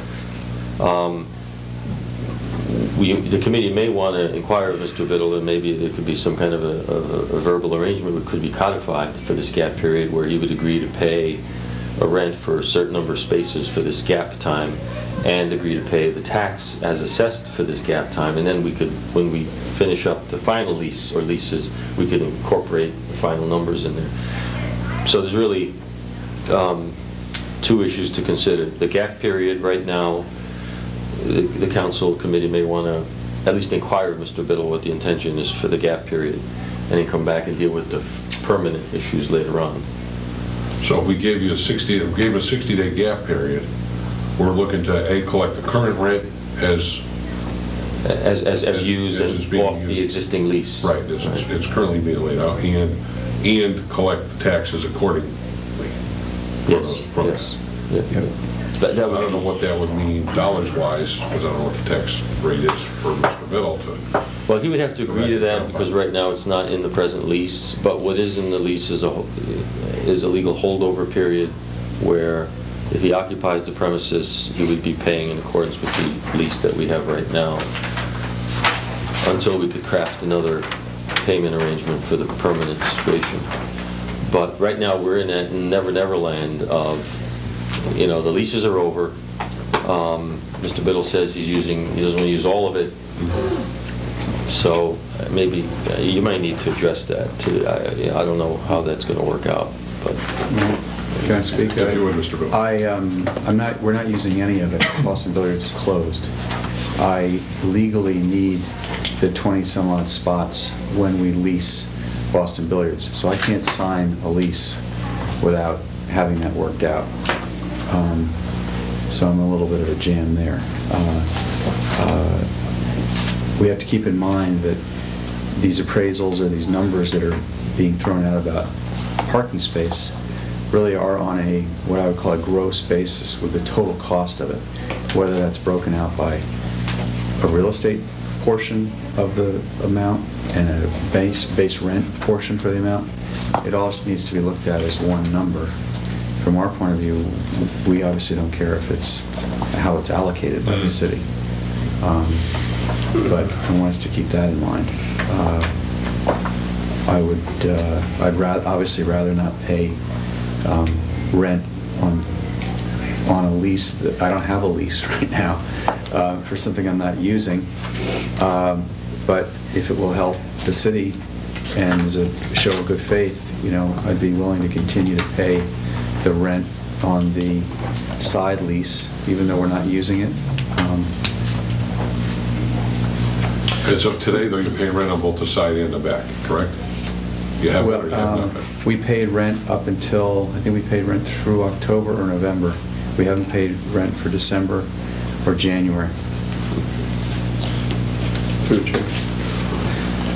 The committee may want to inquire of Mr. Biddle, and maybe there could be some kind of a verbal arrangement that could be codified for this gap period, where he would agree to pay a rent for a certain number of spaces for this gap time, and agree to pay the tax as assessed for this gap time, and then we could, when we finish up the final lease or leases, we could incorporate the final numbers in there. So there's really two issues to consider. The gap period right now, the council committee may want to at least inquire of Mr. Biddle what the intention is for the gap period, and then come back and deal with the permanent issues later on. So if we gave you a 60-day gap period, we're looking to collect the current rent as As used as it's and being off the used. existing lease. right, as it's currently being laid out, and collect the taxes accordingly. Yes, From yes. that. Yeah. That I would don't know what that would mean dollars-wise, because I don't know what the tax rate is for Mr. Biddle to. Well, he would have to agree to that, because right now it's not in the present lease, but what is in the lease is a legal holdover period, where if he occupies the premises, he would be paying in accordance with the lease that we have right now, until we could craft another payment arrangement for the permanent situation. But right now, we're in that never land of, the leases are over. Mr. Biddle says he doesn't want to use all of it. So maybe you might need to address that too. I don't know how that's going to work out, but. Can I speak? If you would, Mr. Biddle. We're not using any of it. Boston Billiards is closed. I legally need the 20-some-odd spots when we lease Boston Billiards, so I can't sign a lease without having that worked out. So I'm in a little bit of a jam there. We have to keep in mind that these appraisals or these numbers that are being thrown out about parking space really are on what I would call a gross basis with the total cost of it, whether that's broken out by a real estate portion of the amount and a base rent portion for the amount. It all needs to be looked at as one number. From our point of view, we obviously don't care if it's how it's allocated by the city. But I want us to keep that in mind. I'd obviously rather not pay rent on a lease that I don't have a lease right now for something I'm not using. But if it will help the city and as a show of good faith, I'd be willing to continue to pay the rent on the side lease, even though we're not using it. As of today, though, you pay rent on both the side and the back, correct? You have Well, or you have not been? we paid rent up until, I think we paid rent through October or November. We haven't paid rent for December or January. Through the chair.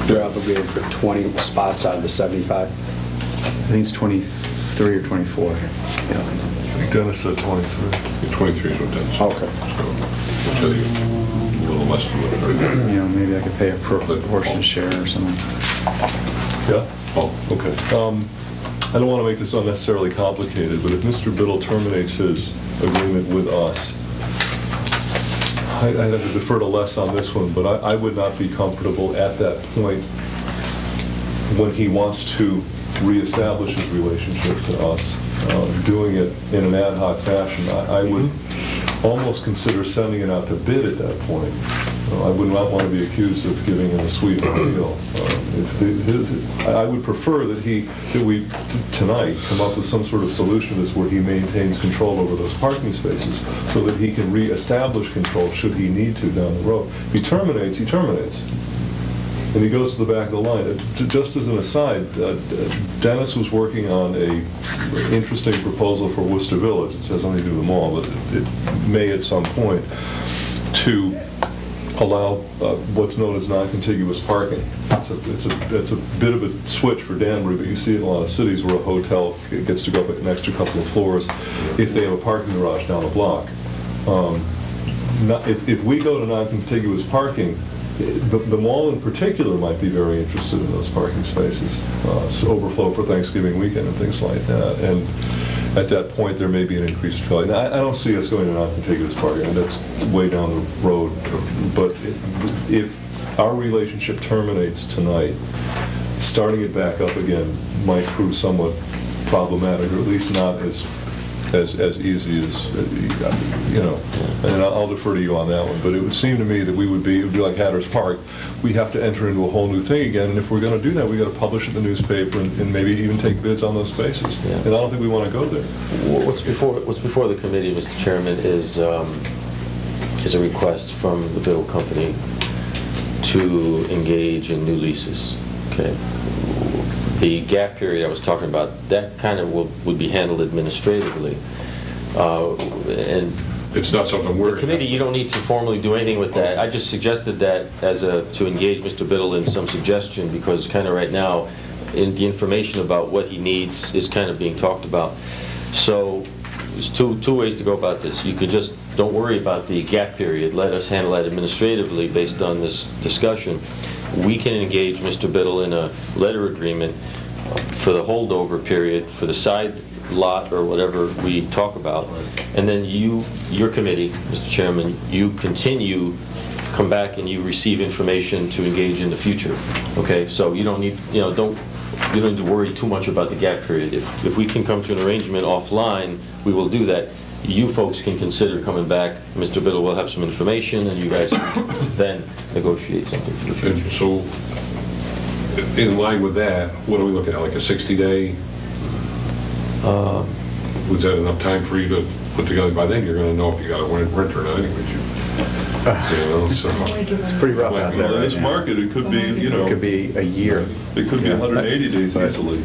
They're obligated for 20 spots out of the 75. I think it's 23 or 24. I think Dennis said 23. 23 is what Dennis said. Okay. So, we'll tell you a little less than what. You know, maybe I could pay a proportionate share or something. Yeah? Oh, Okay. I don't want to make this unnecessarily complicated, but if Mr. Biddle terminates his agreement with us, I'd have to defer to Les on this one, but I would not be comfortable at that point when he wants to reestablish his relationship to us, doing it in an ad hoc fashion. I would almost consider sending it out to bid at that point. I would not want to be accused of giving him a sweet deal. I would prefer that we tonight come up with some sort of solution that's where he maintains control over those parking spaces so that he can reestablish control should he need to down the road. If he terminates, he terminates. And he goes to the back of the line. Just as an aside, Dennis was working on a interesting proposal for Worcester Village. It has nothing to do with the mall, but it may at some point, to allow what's known as non-contiguous parking. It's a bit of a switch for Danbury, but you see it in a lot of cities where a hotel gets to go up an extra couple of floors if they have a parking garage down the block. If we go to non-contiguous parking, the mall in particular might be very interested in those parking spaces, so overflow for Thanksgiving weekend and things like that. And at that point, there may be an increased failure. Now, I don't see us going to non-contiguous parking, and that's way down the road. But if our relationship terminates tonight, starting it back up again might prove somewhat problematic, or at least not as easy as, you know, and I'll defer to you on that one, but it would seem to me that it would be like Hatter's Park. We have to enter into a whole new thing again, and if we're going to do that, we've got to publish it in the newspaper and maybe even take bids on those spaces. Yeah. And I don't think we want to go there. What's before the committee, Mr. Chairman, is a request from the Biddle Company to engage in new leases. Okay. The gap period I was talking about, that kind of would be handled administratively. And it's not something we're... the committee, you don't need to formally do anything with that. I just suggested that to engage Mr. Biddle in some suggestion, because kind of right now, the information about what he needs is kind of being talked about. So there's two ways to go about this. You could just, don't worry about the gap period. Let us handle that administratively based on this discussion. We can engage Mr. Biddle in a letter agreement for the holdover period for the side lot or whatever we talk about, and then your committee, Mr. Chairman, you come back and you receive information to engage in the future. Okay, so you don't need, you don't need to worry too much about the gap period. If we can come to an arrangement offline, we will do that. You folks can consider coming back. Mr. Biddle will have some information, and you guys can then negotiate something for the future. And so, in line with that, what are we looking at, like a 60-day? Was that enough time for you to put together? By then, you're going to know if you got a rent or not anyways. So It's pretty rough out In there. this market, it could be, It could be a year. it could be 180 days easily.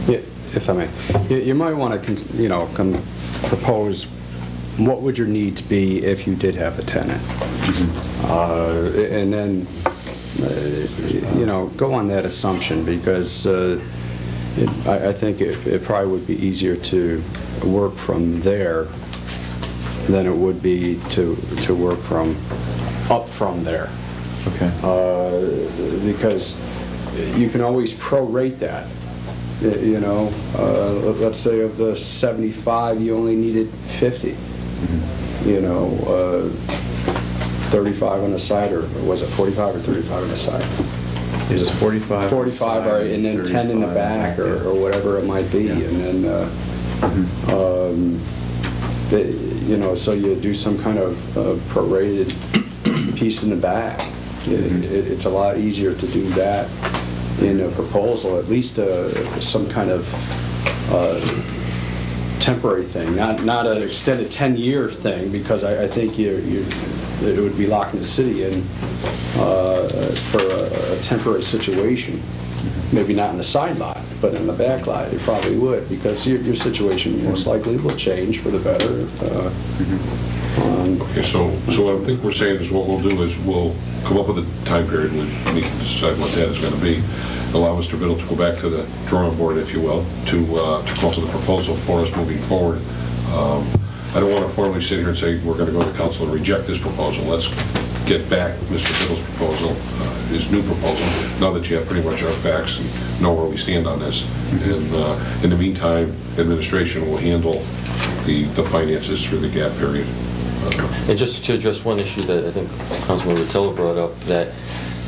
Yeah, if I may, you might want to, propose what would your needs be if you did have a tenant, and then go on that assumption, because I think it probably would be easier to work from there than it would be to work up from there. Okay. Because you can always prorate that. Let's say of the 75, you only needed 50. 35 on the side, or was it 45 or 35 on the side? It's 45. 45, and then 10 in the back, or whatever it might be, and then so you do some kind of prorated piece in the back. It's a lot easier to do that in a proposal, at least some kind of temporary thing, not an extended 10-year thing, because I think it would be locking the city in for a temporary situation. Maybe not in the side lot, but in the back lot, you probably would, because your situation most likely will change for the better. Okay, so what I think we're saying is what we'll do is we'll come up with a time period, we need to decide what that is going to be, allow Mr. Biddle to go back to the drawing board, if you will, to come up with a proposal for us moving forward. I don't want to formally sit here and say we're going to go to council and reject this proposal. Let's get back Mr. Biddle's proposal, his new proposal, now that you have pretty much our facts and know where we stand on this. And in the meantime, administration will handle the finances through the gap period. And just to address one issue that I think Councilman Rotella brought up, that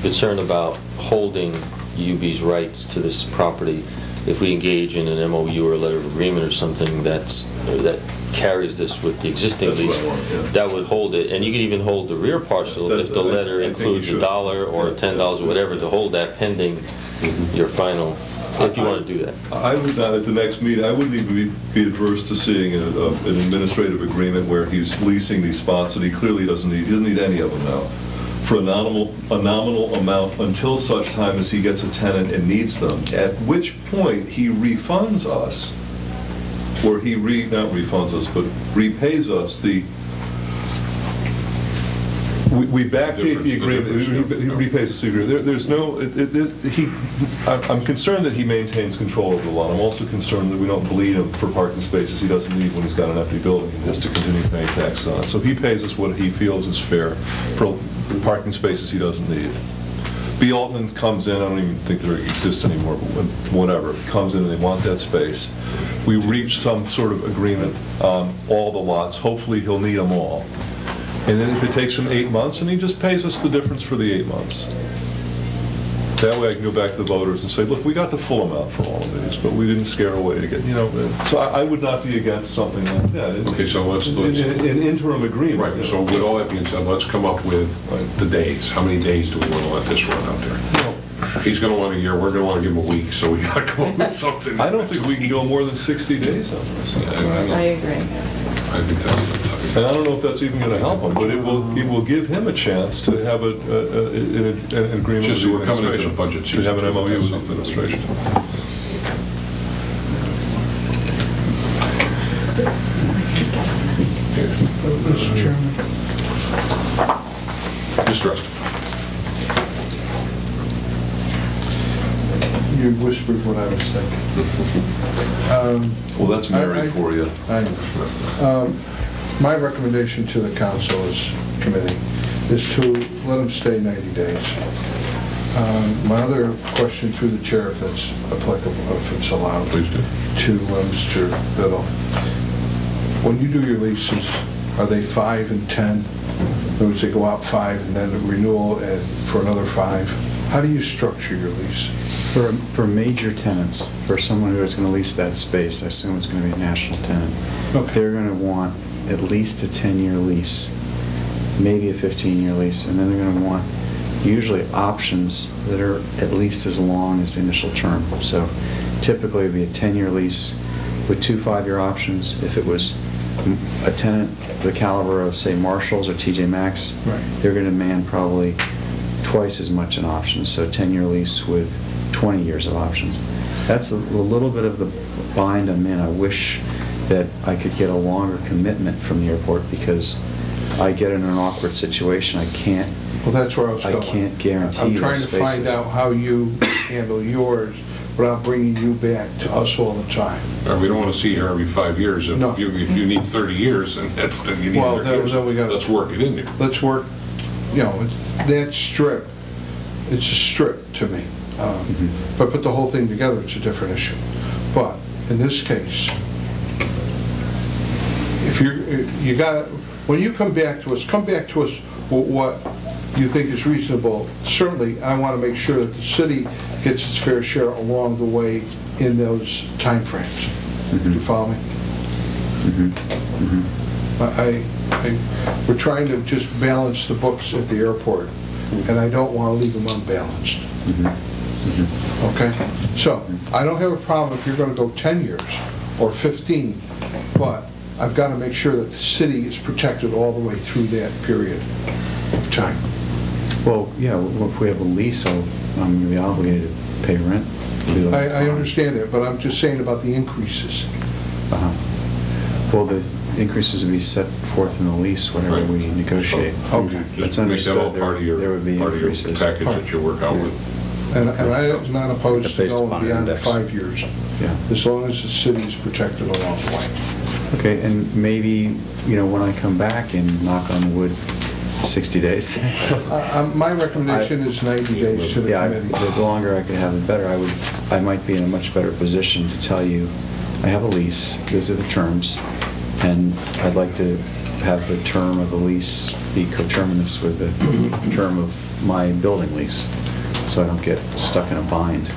concern about holding UB's rights to this property, if we engage in an MOU or a letter of agreement or something that carries this with the existing That's what lease, I want, yeah. that would hold it. And you could even hold the rear parcel if the letter I think includes you should. $1 or $10 or whatever, to hold that pending your final, if you want to do that. I would not, at the next meeting, I wouldn't even be adverse to seeing an administrative agreement where he's leasing these spots that he clearly doesn't need. He doesn't need any of them now, for a nominal amount until such time as he gets a tenant and needs them, at which point he refunds us, or he not refunds us, but repays us the, we backdate the agreement, he repays us the agreement. There's no, I'm concerned that he maintains control over the lot. I'm also concerned that we don't bleed him for parking spaces he doesn't need when he's got an empty building and has to continue paying taxes on it. So he pays us what he feels is fair for parking spaces he doesn't need. B. Altman comes in, I don't even think they exist anymore, but whatever, comes in and they want that space. We reach some sort of agreement on all the lots. Hopefully he'll need them all. And then if it takes him 8 months, and he just pays us the difference for the 8 months. That way I can go back to the voters and say, look, we got the full amount for all of these, but we didn't scare away to get, so I would not be against something like that. Okay, so let's an interim agreement. Right, so with all that being said, let's come up with the days. How many days do we want to let this run out there? He's going to want a year, we're going to want to give him a week, so we got to come up with something. I don't think we can go more than 60 days on this. I agree. I think that's And I don't know if that's even going to help him, but it will give him a chance to have an agreement Just with so the we're coming into administration. the budget To season. have an MOU with the That's administration. Mr. Chairman, Mr. Rustin. you whispered what I was thinking. Well, that's Mary I- for you. I know. My recommendation to the council committee is to let them stay 90 days. My other question through the chair, if that's applicable, if it's allowed, Please do. to Mr. Biddle. When you do your leases, are they 5 and 10? In other words, they go out 5 and then a renewal for another 5? How do you structure your lease? For major tenants, for someone who is going to lease that space, I assume it's going to be a national tenant, Okay. they're going to want at least a 10-year lease, maybe a 15-year lease, and then they're going to want usually options that are at least as long as the initial term. So typically it would be a 10-year lease with 2 5-year options. If it was a tenant the caliber of, say, Marshalls or TJ Maxx, Right. they're going to demand probably twice as much in options, so a 10-year lease with 20 years of options. That's a little bit of the bind I'm in. I wish that I could get a longer commitment from the airport, because I get in an awkward situation. I can't Well, that's where I was going. can't guarantee I'm trying those to find spaces. out how you handle yours without bringing you back to us all the time. We don't want to see her every 5 years. No. If you need 30 years, then you need Well, 30 years. then we gotta- Let's work it in there. Let's work, that strip, it's a strip to me. If I put the whole thing together, it's a different issue. But in this case, if you got, when you come back to us with what you think is reasonable. Certainly, I want to make sure that the city gets its fair share along the way in those timeframes. Do you follow me? We're trying to just balance the books at the airport, and I don't want to leave them unbalanced. Okay? So, I don't have a problem if you're going to go 10 years or 15, but I've got to make sure that the city is protected all the way through that period of time. Well, yeah, if we have a lease, I'm going to be obligated to pay rent. It'll be like I fine. understand it, but I'm just saying about the increases. Uh-huh. Well, the increases would be set forth in the lease, whatever Right. we negotiate. Okay. That's Just make that all understood. part of your, There would be part of your increases. package that you work out with. And I'm not opposed to Based going upon beyond the index. 5 years, Yeah. as long as the city is protected along the way. Okay, and maybe, when I come back and knock on wood, 60 days. My recommendation is 90 days to the Yeah, committee. the longer I could have, the better. I might be in a much better position to tell you, I have a lease, these are the terms, and I'd like to have the term of the lease be coterminous with the term of my building lease, so I don't get stuck in a bind.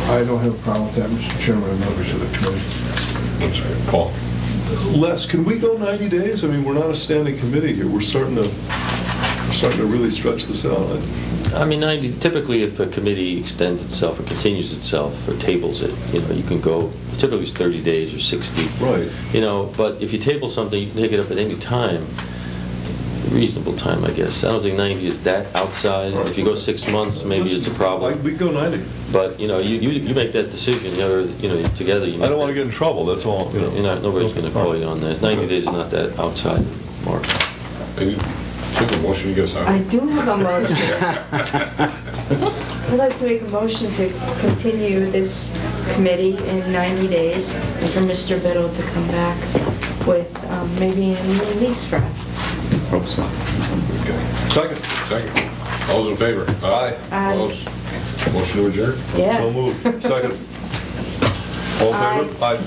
I don't have a problem with that, Mr. Chairman and members of the committee. I'm sorry, Paul? Les, can we go 90 days? I mean, we're not a standing committee here. We're starting to really stretch this out. I mean, typically if a committee extends itself or continues itself or tables it, you can go, typically it's 30 days or 60. Right. But if you table something, you can take it up at any time, reasonable time, I guess. I don't think 90 is that outsized. If you go 6 months, maybe it's a problem. We go 90. But, you make that decision, together. I don't want to get in trouble, that's all. Nobody's going to call you on that. 90 days is not that outside mark. And you take a motion, you guys I have. do have a motion. I'd like to make a motion to continue this committee in 90 days and for Mr. Biddle to come back with maybe a new lease for us. Hope so. Second. Second. All those in favor? Aye. Aye. Opposed? Motion to adjourn? Yeah. So moved. Second. All in favor? Aye.